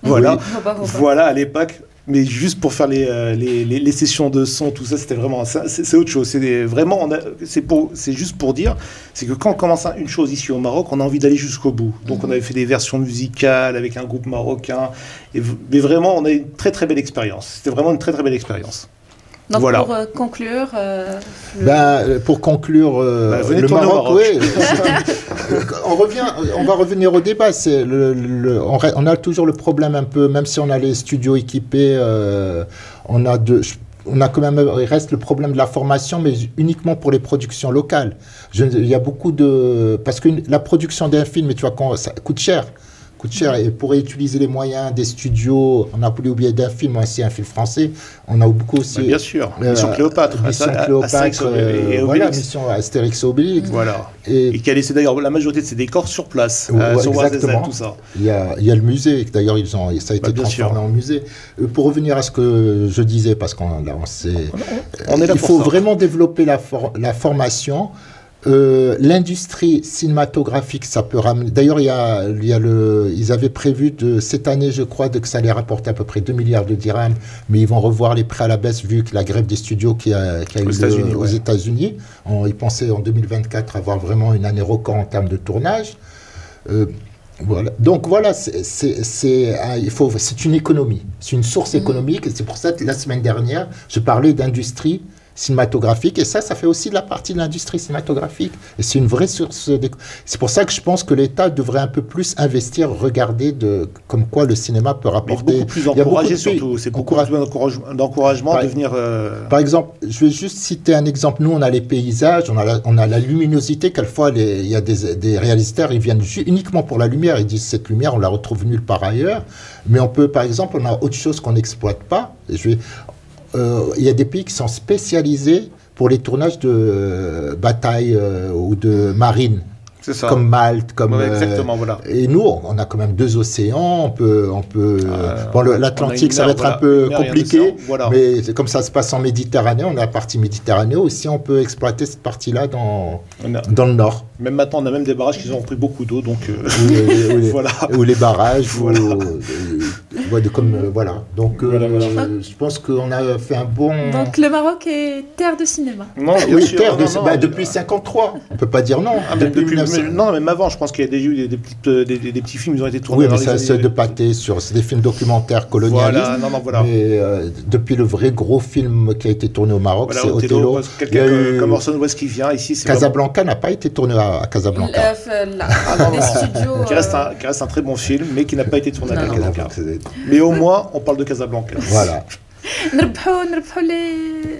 Voilà, voilà à l'époque. Mais juste pour faire les sessions de son, tout ça, c'était vraiment c'est autre chose. C'est vraiment c'est juste pour dire, c'est que quand on commence une chose ici au Maroc, on a envie d'aller jusqu'au bout. Donc on avait fait des versions musicales avec un groupe marocain, mais vraiment on a une très très belle expérience. C'était vraiment une très très belle expérience. Donc voilà. Pour conclure, le Maroc, oui. On va revenir au débat. On a toujours le problème un peu, même si on a les studios équipés, on a quand même, il reste le problème de la formation, mais uniquement pour les productions locales. Il y a beaucoup parce que la production d'un film, tu vois, ça coûte cher. Et pour utiliser les moyens des studios, on n'a pas oublié d'un film, aussi un film français, on a beaucoup aussi. Bien sûr, Mission Cléopâtre, et voilà, Mission Astérix et Obélix. Voilà. Et qui a laissé d'ailleurs la majorité de ses décors sur place, sur exactement. tout ça. Il y a le musée, d'ailleurs ça a été transformé en musée. Pour revenir à ce que je disais, parce qu'on il faut vraiment développer la formation. L'industrie cinématographique, ça peut ramener. D'ailleurs, ils avaient prévu cette année, je crois, que ça allait rapporter à peu près 2 milliards de dirhams, mais ils vont revoir les prix à la baisse vu que la grève des studios qui a eu aux États-Unis. Ils pensaient en 2024 avoir vraiment une année record en termes de tournage. Voilà. Donc voilà, c'est une économie, c'est une source économique. C'est pour ça que la semaine dernière, je parlais d'industrie cinématographique, et ça fait aussi de la partie de l'industrie cinématographique, et c'est une vraie source. C'est pour ça que je pense que l'État devrait un peu plus investir, regarder comme quoi le cinéma peut rapporter. Mais beaucoup plus encouragé surtout, c'est beaucoup plus d'encouragement de venir... Par exemple, je vais juste citer un exemple. Nous, on a les paysages, on a la luminosité. Quelquefois, il y a des réalisateurs, ils viennent uniquement pour la lumière, ils disent cette lumière, on la retrouve nulle part ailleurs, mais on peut, par exemple, on a autre chose qu'on n'exploite pas. Il y a des pays qui sont spécialisés pour les tournages de bataille ou de marine. C'est ça. Comme Malte, comme exactement, voilà. Et nous, on a quand même 2 océans. L'Atlantique, ça va être un peu compliqué, voilà. Mais comme ça se passe en Méditerranée, on a la partie Méditerranée aussi. On peut exploiter cette partie-là dans le nord. Même maintenant, on a même des barrages qui ont pris beaucoup d'eau, donc voilà. Ou les barrages, voilà. Voilà. Donc, voilà. Je pense qu'on a fait un bon. Donc le Maroc est terre de cinéma. Non, oui, terre de cinéma. Depuis 1953, on peut pas dire non. Non, même avant, je pense qu'il y a déjà eu des petits films, ils ont été tournés. Oui, mais ça, c'est de pâté c'est des films documentaires colonialistes. Voilà. Mais depuis le vrai gros film qui a été tourné au Maroc, c'est Othello. Quelqu'un comme Orson Welles qui vient ici. Casablanca n'a pas été tourné à Casablanca. Les studios. Qui reste un très bon film, mais qui n'a pas été tourné à Casablanca. Mais au moins, on parle de Casablanca. Voilà. نربحوا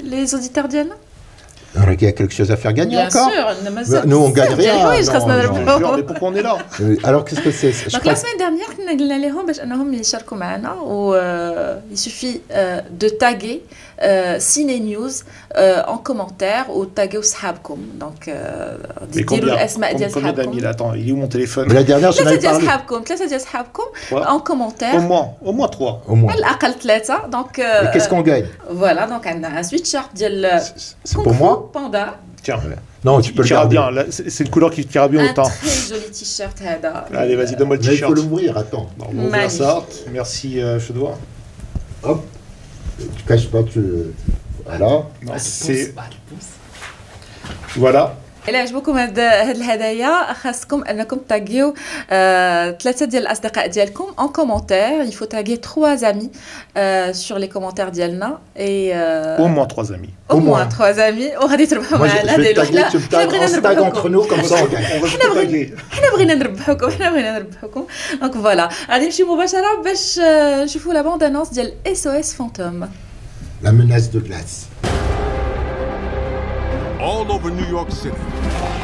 les auditeurs ديالنا. Il y a quelque chose à faire gagner Bien encore. sûr, nous on gagne rien. Mais pourquoi on est là? Alors qu'est-ce que c'est? Donc la semaine dernière, كنا قلنا لهم باش انهم يشاركوا معنا و il suffit de taguer Ciné News en commentaire ou taguer صحابكم. Donc ديروا الاسماء ديال صحابكم. Attends, il est où mon téléphone? La dernière, je n'avais parlé. ثلاثة ديال صحابكم en commentaire. Au moins 3. Au moins. على الأقل 3. Donc et qu'est-ce qu'on gagne? Voilà, donc on a un sweatshirt ديال C'est pour moi. Panda. Tiens. Non, tu peux le garder. Bien. C'est une couleur qui tira bien au teint. Un très joli t-shirt. Allez, vas-y, donne-moi le Il t-shirt. faut l'ouvrir, attends. On va ouvrir ça. Merci, Chedouard. Hop. Tu caches pas, voilà. Non, c'est... Voilà. إلا عجبكم هاد الهدايا خاصكم انكم تاغيو 3 ديال الاصدقاء ديالكم en commentaire. Il faut taguer 3 amis sur les commentaires ديالنا et au moins 3 amis. Au moins 3 amis وغادي تربحوا معنا دي لوحده. On tag entre nous comme ça on gagne. حنا بغينا نربحوكم. Donc voilà, غادي نمشيو مباشرة باش نشوفوا la bande annonce ديال SOS Fantôme. La menace de glace. All over New York City,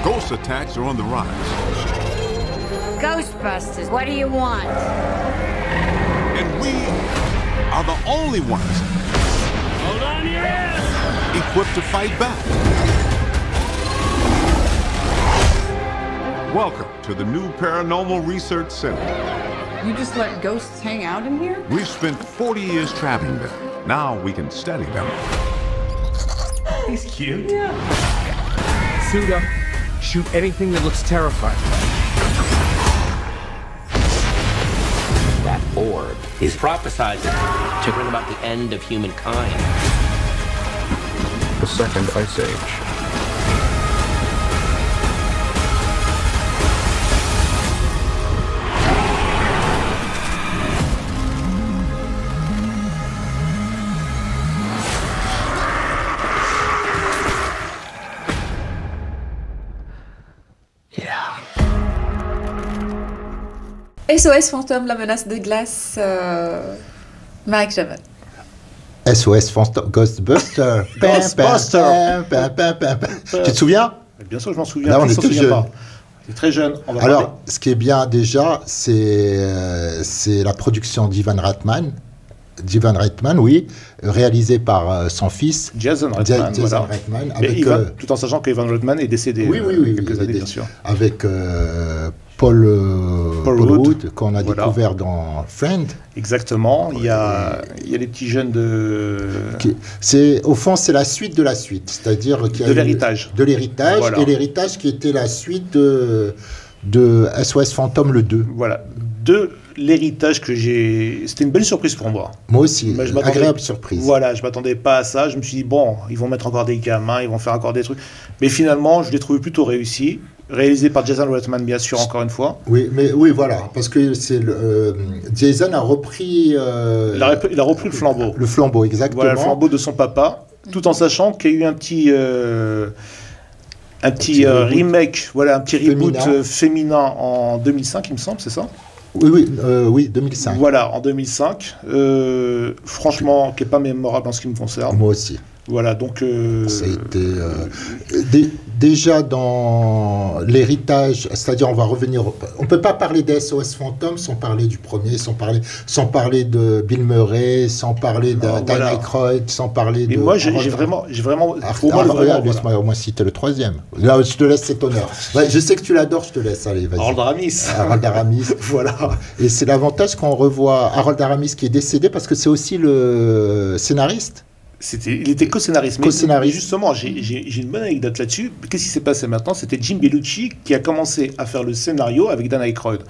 ghost attacks are on the rise. Ghostbusters, what do you want? And we are the only ones equipped to fight back. Welcome to the new Paranormal Research Center. You just let ghosts hang out in here? We've spent 40 years trapping them. Now we can study them. He's cute. Yeah. Suit up. Shoot anything that looks terrifying. That orb is prophesizing to bring about the end of humankind. The second ice age. SOS Fantôme, la menace de glace. Marek Jamal. SOS Fantôme, Ghostbuster. Ghostbuster. Tu te souviens? Bien sûr, je m'en souviens. Là, on est tout jeune. C'est très jeune. Alors, ce qui est bien déjà, c'est la production d'Ivan Reitman. d'Ivan Reitman, oui, réalisé par son fils Jason Reitman, Reitman, avec, tout en sachant qu'Ivan Reitman est décédé il y a quelques années, bien sûr. Avec Paul Rudd, qu'on a découvert dans Friend. Exactement, il y a les petits jeunes de... Au fond, c'est la suite de la suite, c'est-à-dire qu'il y a de l'héritage. De l'héritage, et l'héritage qui était la suite de SOS Fantôme le 2. Voilà, de l'héritage que j'ai... C'était une belle surprise pour moi. Moi aussi, agréable surprise. Voilà, je ne m'attendais pas à ça, je me suis dit, bon, ils vont mettre encore des gamins, ils vont faire encore des trucs. Mais finalement, je l'ai trouvé plutôt réussi. Réalisé par Jason Reitman, bien sûr, encore une fois. Oui, mais oui, voilà, parce que c'est Jason a repris... il a repris le flambeau. Le flambeau, exactement. Voilà, le flambeau de son papa, tout en sachant qu'il y a eu un petit remake, voilà, un petit reboot féminin en 2005, il me semble, c'est ça ? Oui, 2005. Voilà, en 2005. Franchement, qui n'est pas mémorable en ce qui me concerne. Moi aussi. Voilà, donc... Ça a été... déjà dans l'héritage, c'est-à-dire on va revenir... On ne peut pas parler des SOS Fantôme sans parler du premier, sans parler de Bill Murray, sans parler de Dan Aykroyd, sans parler de... Et moi, j'ai vraiment... Moi, c'était le troisième. Là, je te laisse cet honneur. Ouais, je sais que tu l'adores, je te laisse. Allez, vas-y. Harold Ramis. Harold Ramis. Voilà. Et c'est l'avantage qu'on revoit Harold Ramis qui est décédé parce que c'est aussi le scénariste. Il était co-scénariste. Mais justement, j'ai une bonne anecdote là-dessus. Qu'est-ce qui s'est passé maintenant? C'était Jim Bellucci qui a commencé à faire le scénario avec Dan Aykroyd.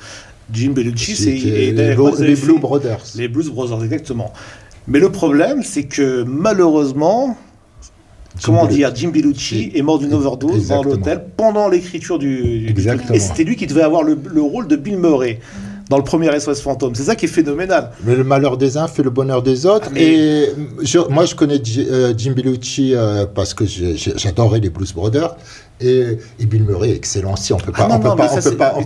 Jim Bellucci, c'est les Blues Brothers. Les Blues Brothers, exactement. Mais le problème, c'est que malheureusement, Jim Bellucci est mort d'une overdose dans l'hôtel pendant l'écriture du truc. Et c'était lui qui devait avoir le rôle de Bill Murray dans le premier SOS Fantôme. C'est ça qui est phénoménal. Mais le malheur des uns fait le bonheur des autres. Moi, je connais Jim Bellucci parce que j'adorais les Blues Brothers. Et Bill Murray est excellent aussi. On peut pas.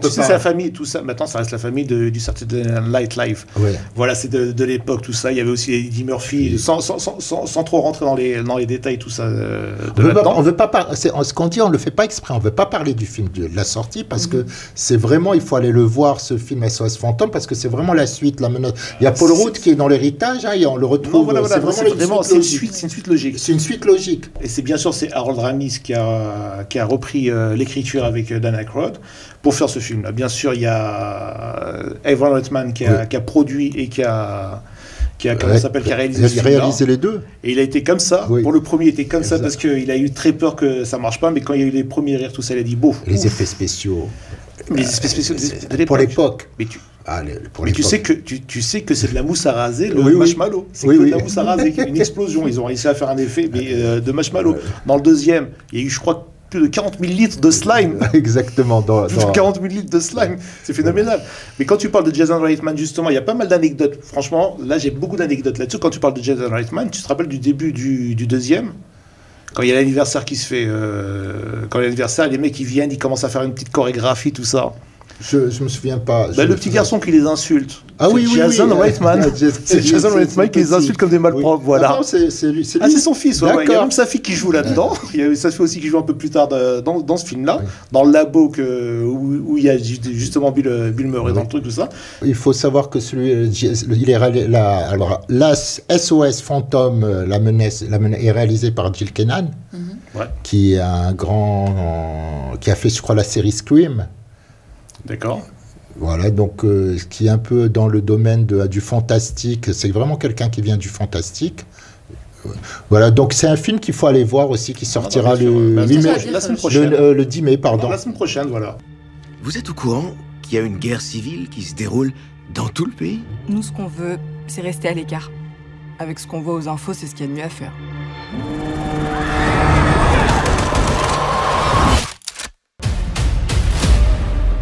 C'est sa famille, tout ça. Maintenant, ça reste la famille du Saturday Night Live. Ouais. Voilà, c'est de l'époque, tout ça. Il y avait aussi Eddie Murphy, sans trop rentrer dans les détails, tout ça. On veut pas ce qu'on dit, on le fait pas exprès. On veut pas parler du film de la sortie parce que c'est vraiment, il faut aller le voir, ce film SOS Fantôme, parce que c'est vraiment la suite. Il y a Paul Rudd qui est dans l'héritage, et on le retrouve. C'est une suite logique. C'est une suite logique. Et c'est bien sûr, c'est Harold Ramis qui a repris l'écriture avec Dan Aykroyd pour faire ce film-là. Bien sûr, il y a Ivan Reitman qui a produit et qui a réalisé les deux. Et il a été comme ça. Oui. Pour le premier, il était comme ça parce qu'il a eu très peur que ça marche pas. Mais quand il y a eu les premiers rires, tout ça, il a dit beau. Les effets spéciaux. Les effets spéciaux pour l'époque. Mais tu sais que c'est de la mousse à raser, le marshmallow. C'est de la mousse à raser, une explosion. Ils ont réussi à faire un effet de marshmallow. Dans le deuxième, il y a eu, je crois, plus de 40 000 litres de slime. Exactement. 40 000 litres de slime. C'est phénoménal. Mais quand tu parles de Jason Reitman, justement, il y a pas mal d'anecdotes. Franchement, là, j'ai beaucoup d'anecdotes là-dessus. Quand tu parles de Jason Reitman, tu te rappelles du début du deuxième, quand il y a l'anniversaire qui se fait, quand l'anniversaire, les mecs, ils viennent, ils commencent à faire une petite chorégraphie, tout ça. Je me souviens pas. Le petit garçon qui les insulte. Ah oui, Jason Reitman. C'est Jason Reitman qui les insulte comme des malpropres. Voilà. Ah non, c'est lui. Ah, c'est son fils. Ouais. Il y a même sa fille qui joue là-dedans. Il y a sa fille aussi qui joue un peu plus tard dans ce film-là, dans le labo où il y a justement Bill Murray dans le truc, tout ça. Il faut savoir que la SOS Fantôme, la menace est réalisée par Jill Kennan, qui est qui a fait, je crois, la série Scream. D'accord. Voilà, donc qui est un peu dans le domaine du fantastique. C'est vraiment quelqu'un qui vient du fantastique. Voilà, donc c'est un film qu'il faut aller voir aussi, qui sortira la semaine prochaine. Le 10 mai, pardon. La semaine prochaine, voilà. Vous êtes au courant qu'il y a une guerre civile qui se déroule dans tout le pays? Nous, ce qu'on veut, c'est rester à l'écart. Avec ce qu'on voit aux infos, c'est ce qu'il y a de mieux à faire.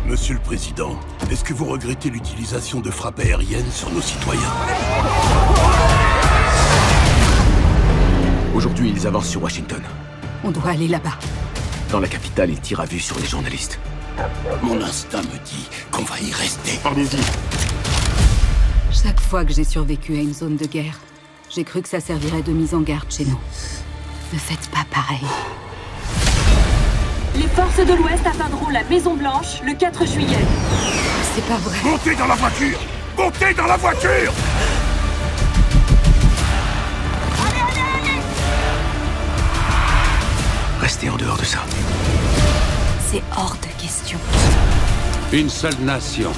Monsieur le Président, est-ce que vous regrettez l'utilisation de frappes aériennes sur nos citoyens? Aujourd'hui, ils avancent sur Washington. On doit aller là-bas. Dans la capitale, ils tirent à vue sur les journalistes. Mon instinct me dit qu'on va y rester. Allez-y. Chaque fois que j'ai survécu à une zone de guerre, j'ai cru que ça servirait de mise en garde chez nous. Ne faites pas pareil. Les forces de l'Ouest atteindront la Maison-Blanche le 4 juillet. C'est pas vrai. Montez dans la voiture! Montez dans la voiture! de ça. C'est hors de question. Une seule nation,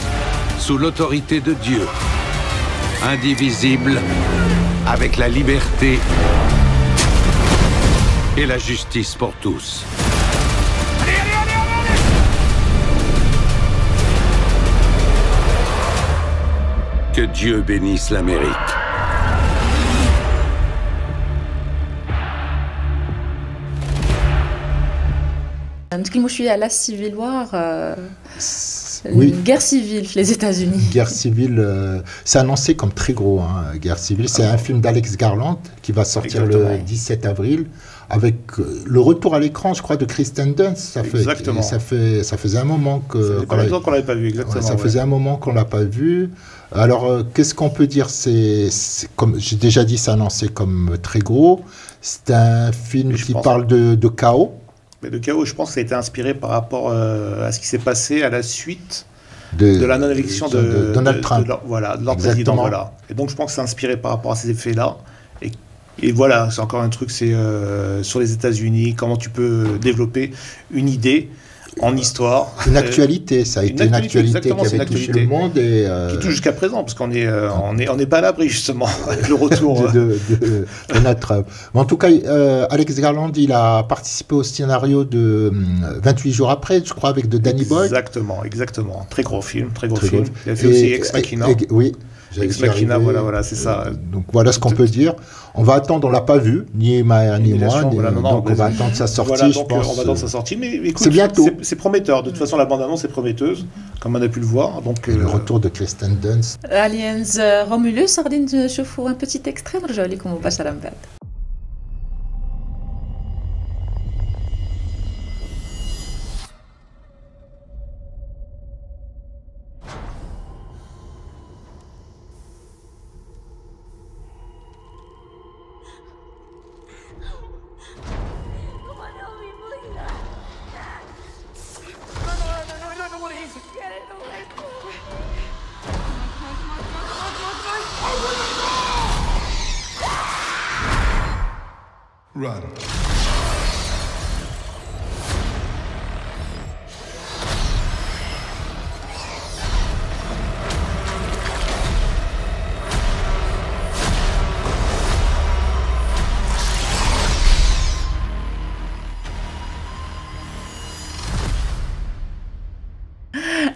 sous l'autorité de Dieu, indivisible, avec la liberté et la justice pour tous. Que Dieu bénisse l'Amérique. نتكلموا شويه على السيفيل وار Oui. une guerre civile les États-Unis. Guerre civile, c'est annoncé comme très gros, hein, Guerre civile. C'est un film d'Alex Garland qui va sortir le 17 avril avec le retour à l'écran, je crois, de Kristen Dunst. Ça faisait un moment que qu'on l'avait pas vu, exactement. Ça faisait un moment qu'on l'a pas vu. Alors, qu'est-ce qu'on peut dire? C'est comme j'ai déjà dit, c'est annoncé comme très gros. C'est un film qui parle de chaos. Mais le chaos, je pense que ça a été inspiré par rapport à ce qui s'est passé à la suite de la non-élection de Donald Trump. de leur président. Voilà. Et donc je pense que c'est inspiré par rapport à ces effets-là. Et voilà, c'est encore un truc, c'est sur les États-Unis, comment tu peux développer une idée en histoire. Une actualité, ça a été une actualité qui avait touché le monde. Et qui touche jusqu'à présent, parce qu'on n'est pas à l'abri, justement, avec le retour de Donald Trump. Mais en tout cas, Alex Garland, il a participé au scénario de 28 jours après, je crois, avec de Danny Boyle. Exactement. Très gros film. Il a fait aussi Ex Machina. Oui. Ex Machina, voilà, c'est ça. Donc voilà ce qu'on peut dire. On va attendre, on l'a pas vu, ni moi, donc on va attendre sa sortie, voilà, je pense. On va attendre sa sortie, mais écoute, c'est bientôt. C'est prometteur. De toute façon, la bande-annonce est prometteuse, comme on a pu le voir. Donc le retour de Kristen Dunst. Aliens Romulus, غادي نشوفوا un petit extrait ونرجعوا لكم مباشرة من بعد. Run.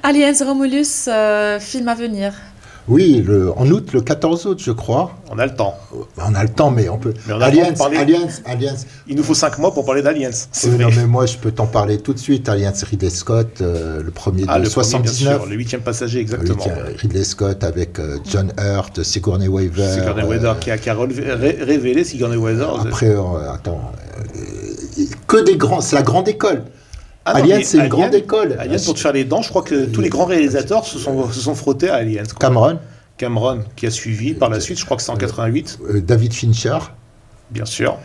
Aliens Romulus, film à venir. Oui, en août, le 14 août, je crois. On a le temps. On a le temps, mais on peut... Aliens. Il nous faut 5 mois pour parler d'Aliens. Non, mais moi, je peux t'en parler tout de suite. Aliens, Ridley Scott, le premier de 79. Le 8e passager, exactement. Ridley Scott avec John Hurt, Sigourney Weaver. Sigourney Weaver qui a révélé Sigourney Weaver. Après, attends... que des grands... C'est la grande école. Aliens, c'est une grande école. Aliens, pour te faire les dents, je crois que tous les grands réalisateurs se sont frottés à Aliens. Cameron, qui a suivi par la suite, je crois que c'est en 88. David Fincher. Bien sûr.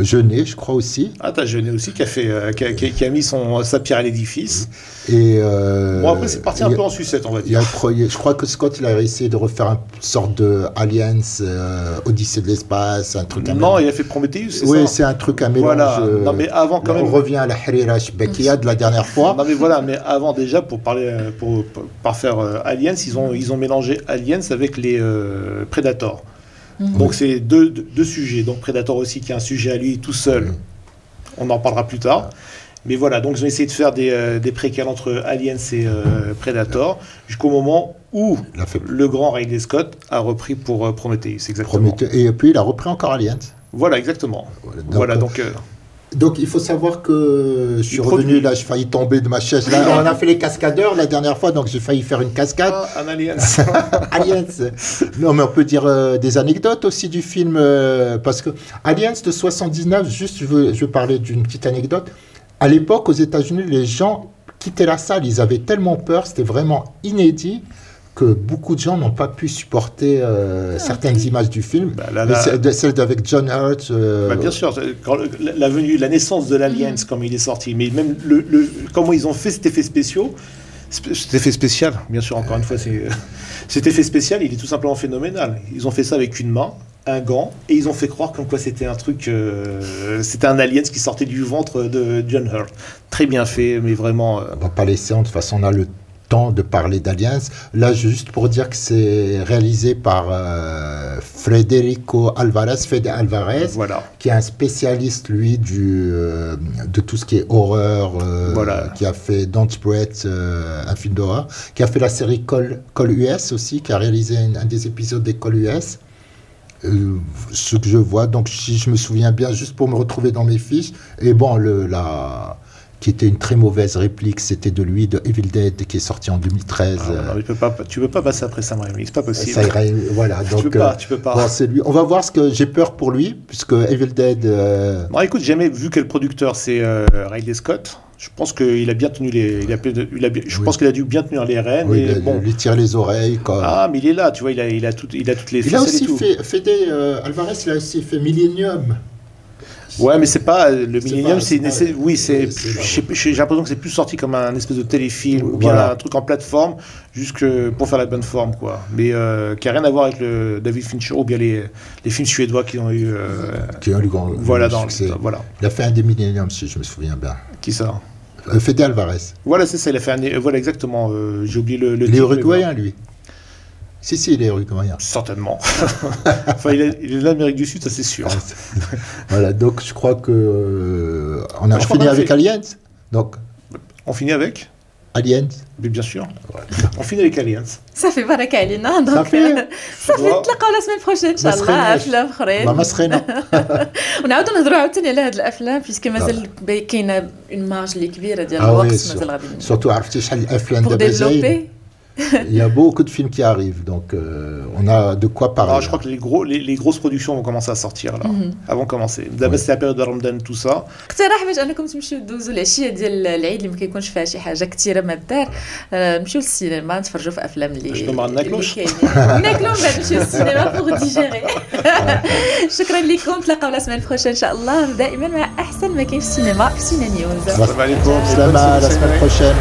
Jeunet, je crois aussi. Ah, t'as Jeunet aussi qui a mis sa pierre à l'édifice. Et bon, après, c'est parti un peu en sucette, on va dire. Je crois que Scott, il a essayé de refaire une sorte de Aliens, Odyssée de l'espace, un truc. Non, il a fait Prometheus, c'est ça? Oui, c'est un truc à mélange. Voilà. Non, mais avant, quand même. On revient à la Harira Shbekia de la dernière fois. Non, mais voilà, mais avant, déjà, pour faire Aliens, ils ont mélangé Aliens avec les Predators. Donc c'est deux sujets. Donc Predator aussi qui est un sujet à lui tout seul. On en parlera plus tard. Mais voilà, donc ils ont essayé de faire des préquels entre Aliens et Predator jusqu'au moment où le grand Ridley Scott a repris pour Prometheus, exactement. Et puis il a repris encore Aliens. Voilà, exactement. Donc il faut savoir que je suis revenu là, j'ai failli tomber de ma chaise. Là, on a fait les cascadeurs la dernière fois, donc j'ai failli faire une cascade. Un Aliens. Aliens. Non, mais on peut dire des anecdotes aussi du film, parce que Aliens de 79, juste je veux parler d'une petite anecdote. À l'époque, aux États-Unis, les gens quittaient la salle, ils avaient tellement peur, c'était vraiment inédit, que beaucoup de gens n'ont pas pu supporter certaines images du film. Celle avec John Hurt. Bien sûr, la naissance de l'Aliens, comme il est sorti, mais même comment ils ont fait cet effet spécial, bien sûr, encore une fois, cet effet spécial, il est tout simplement phénoménal. Ils ont fait ça avec une main, un gant et ils ont fait croire comme quoi c'était un truc, c'était un alien qui sortait du ventre de John Hurt. Très bien fait, mais vraiment. On va pas laisser, de toute façon, on a le temps de parler d'Aliens. Là, juste pour dire que c'est réalisé par Federico Alvarez, voilà, qui est un spécialiste, lui, de tout ce qui est horreur, voilà, qui a fait Don't Breathe, un film d'horreur, qui a fait la série Call US aussi, qui a réalisé un des épisodes des Call US. Ce que je vois, donc si je me souviens bien, juste pour me retrouver dans mes fiches, et bon, qui était une très mauvaise réplique, c'était de lui, de Evil Dead, qui est sorti en 2013. Non, tu peux pas passer après Sam Raimi, c'est pas possible. Voilà, donc tu peux pas. Bon, c'est lui. On va voir ce que j'ai peur pour lui, puisque Evil Dead. Bon, écoute, j'ai jamais vu que le producteur c'est Ridley Scott. Je pense qu'il a bien tenu je pense qu'il a dû bien tenir les rênes. Oui, et bon, lui tire les oreilles. Quoi. Ah, mais il est là, tu vois, il a toutes les ficelles. Il a aussi Alvarez, il a aussi fait Millennium. Ouais, mais c'est pas le Millennium, j'ai l'impression que c'est plus sorti comme un espèce de téléfilm ou bien un truc en plateforme, juste pour faire la bonne forme, quoi. Mais qui a rien à voir avec le David Fincher ou bien les films suédois qui ont eu. Voilà, voilà. Il a fait un des Millennium, si je me souviens bien. Qui ça? Fede Alvarez. Voilà, c'est ça. Il a fait voilà exactement. J'ai oublié le. Il est uruguayen, lui. Si, il est uruguayen. Certainement. Enfin, il est de l'Amérique du Sud, ça c'est sûr. Voilà, donc je crois que on a fini avec Aliens. Donc, on finit avec Aliens. Mais bien sûr. Ouais. On finit avec Aliens. Ça fait بركة علينا donc ça fait نتلاقاو la semaine prochaine إن شاء الله أفلام أخرين. ما مسخينا. ونعاودوا نهضروا عاوتاني على هاد الأفلام puisque مازال كاينة une marge اللي كبيرة ديال الوقت مازال غادي. Surtout عرفتي شحال الأفلام دابا زايد. Il y a beaucoup de films qui arrivent, donc on a de quoi parler. Alors, je crois que les grosses productions vont commencer à sortir là, avant de commencer. D'abord, c'est la période de Ramadan, tout ça. اقتراح باش انكم تمشيو دوزوا العشيه ديال العيد اللي ما كيكونش فيها شي حاجه كثيره ما الدار، نمشيو للسينما نتفرجوا في افلام اللي شنو ما ناكلوش ناكلوا من بعد نمشيو للسينما بوغ ديجيري. شكرا لكم، تلاقاو لا سيمين بروشين ان شاء الله، دائما مع احسن ما كاين في السينما في سينا نيوز. السلام عليكم، السلام على لا سيمين بروشين.